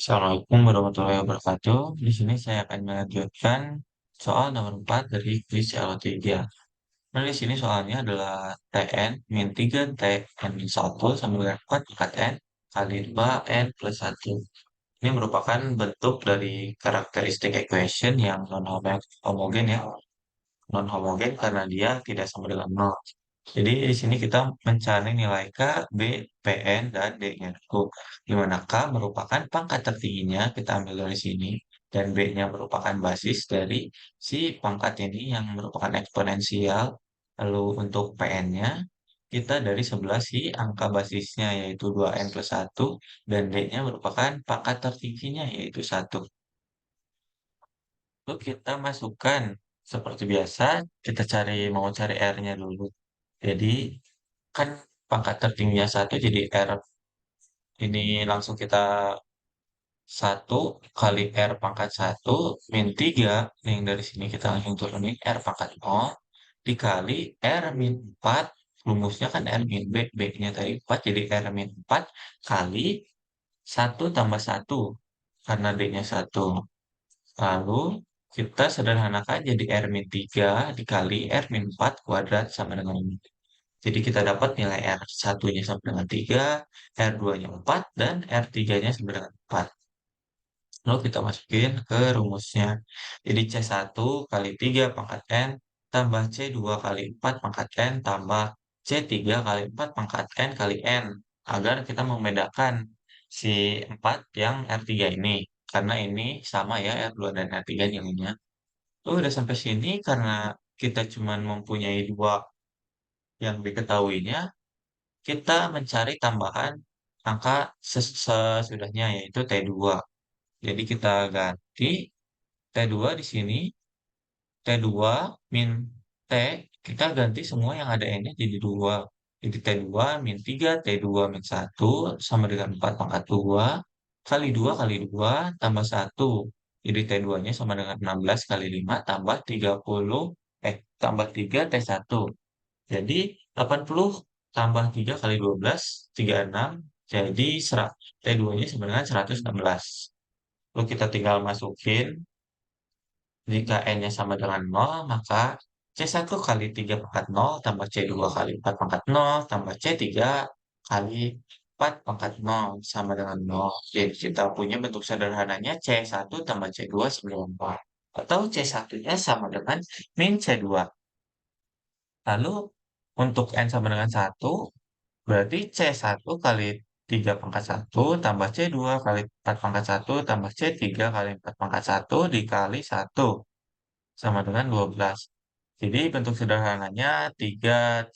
Assalamualaikum warahmatullahi wabarakatuh. Di sini saya akan melanjutkan soal nomor 4 dari kuis LO3. Nah, di sini soalnya adalah Tn min 3 Tn min 1 sama dengan 4 pangkat N kali 2 N plus 1. Ini merupakan bentuk dari karakteristik equation yang non-homogen ya. Non-homogen karena dia tidak sama dengan nol. Jadi di sini kita mencari nilai K, B, Pn, dan D-nya dulu. Di mana K merupakan pangkat tertingginya, kita ambil dari sini. Dan B-nya merupakan basis dari si pangkat ini yang merupakan eksponensial. Lalu untuk Pn-nya, kita dari sebelah si angka basisnya yaitu 2n plus 1. Dan D-nya merupakan pangkat tertingginya yaitu 1. Lalu kita masukkan seperti biasa, kita mau cari R-nya dulu. Jadi kan pangkat tertingginya 1 jadi R ini langsung kita 1 kali R pangkat 1 min 3 yang dari sini kita langsung turunin R pangkat 0 dikali R min 4 rumusnya kan R min B, B-nya tadi 4 jadi R min 4 kali 1 tambah 1 karena D-nya 1. Lalu kita sederhanakan jadi R min 3 dikali R min 4 kuadrat sama dengan ini. Jadi kita dapat nilai R1-nya sama dengan 3, R2-nya 4, dan R3-nya sama dengan 4. Lalu kita masukin ke rumusnya. Jadi C1 kali 3 pangkat N tambah C2 kali 4 pangkat N tambah C3 kali 4 pangkat N kali N. Agar kita membedakan si 4 yang R3 ini. Karena ini sama ya R2 dan R3 nilainya. Lalu udah sampai sini karena kita cuma mempunyai dua yang diketahuinya, kita mencari tambahan angka sesudahnya yaitu T2. Jadi kita ganti T2 di sini, T2 min T, kita ganti semua yang ada N-nya jadi 2. Jadi T2 min 3, T2 min 1 sama dengan 4 pangkat 2, kali 2 kali 2 tambah 1. Jadi T2-nya sama dengan 16 kali 5 tambah 30, tambah 3 T1. Jadi 80 tambah 3 kali 12, 36. Jadi T2-nya sebenarnya 116. Lalu kita tinggal masukin, jika N-nya sama dengan 0, maka C1 kali 3 pangkat 0 tambah C2 kali 4 pangkat 0 tambah C3 kali 4 pangkat 0 sama dengan 0. Jadi kita punya bentuk sederhananya C1 tambah C2 sama dengan 4. Atau C1-nya sama dengan min C2. Lalu untuk N sama dengan 1, berarti C1 kali 3 pangkat 1 tambah C2 kali 4 pangkat 1 tambah C3 kali 4 pangkat 1 dikali 1 sama dengan 12. Jadi bentuk sederhananya 3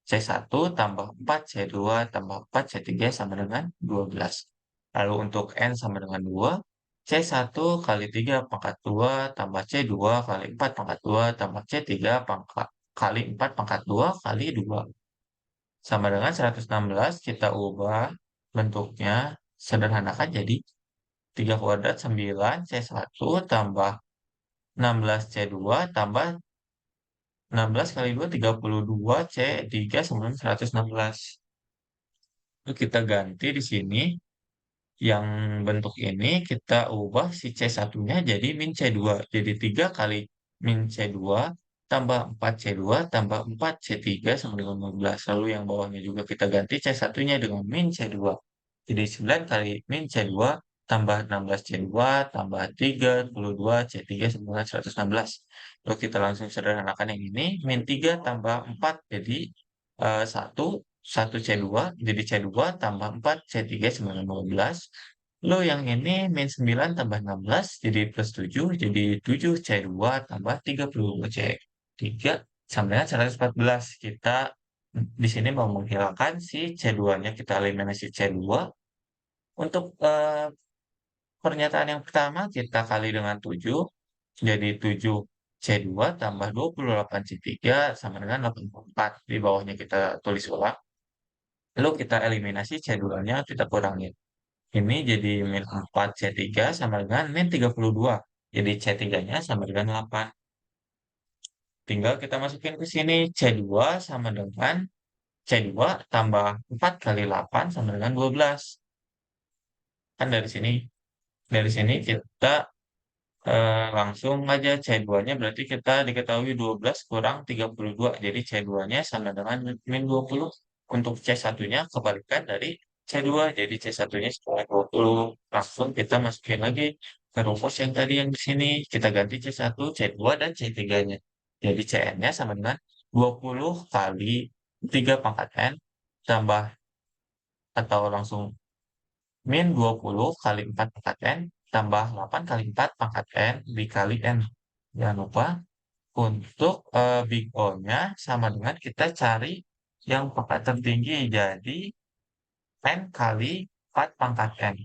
C1 tambah 4 C2 tambah 4 C3 sama dengan 12. Lalu untuk N sama dengan 2, C1 kali 3 pangkat 2 tambah C2 kali 4 pangkat 2 tambah C3 kali 4 pangkat 2 kali 2 sama dengan 116. Kita ubah bentuknya, sederhanakan jadi 3 kuadrat 9 C1 tambah 16 C2 tambah 16 kali 2 32 C3 sama dengan 116. Lalu kita ganti di sini yang bentuk ini kita ubah si C1-nya jadi min C2. Jadi 3 kali min C2 tambah 4 C2 tambah 4 C3 sama dengan 15. Lalu yang bawahnya juga kita ganti C1-nya dengan min C2. Jadi 9 kali min C2 tambah 16 C2 tambah 32 C3 sama dengan 116. Lalu kita langsung sederhanakan yang ini. Min 3 tambah 4 jadi 1. 1 C2 jadi C2 tambah 4 C3 sama dengan 15. Lalu yang ini min 9 tambah 16 jadi plus 7 jadi 7 C2 tambah 32 C3 sama dengan 114. Kita di sini mau menghilangkan si C2-nya, kita eliminasi C2. Untuk pernyataan yang pertama kita kali dengan 7 jadi 7 C2 tambah 28 C3 sama dengan 84. Di bawahnya kita tulis ulang. Lalu kita eliminasi C2-nya, kita kurangin. Ini jadi min 4 C3 sama dengan min 32. Jadi C3-nya sama dengan 8. Tinggal kita masukin ke sini C2 sama dengan C2 tambah 4 kali 8 sama dengan 12. Kan dari sini. Dari sini kita langsung aja C2-nya berarti kita diketahui 12 kurang 32. Jadi C2-nya sama dengan min 20. Untuk C1-nya kebalikan dari C2. Jadi C1-nya sama 20. Langsung kita masukin lagi ke rumus yang tadi yang di sini. Kita ganti C1, C2, dan C3-nya. Jadi Cn-nya sama dengan 20 kali 3 pangkat N tambah atau langsung min 20 kali 4 pangkat N tambah 8 kali 4 pangkat N dikali N. Jangan lupa untuk Big O-nya sama dengan kita cari yang pangkat tertinggi. Jadi N kali 4 pangkat N.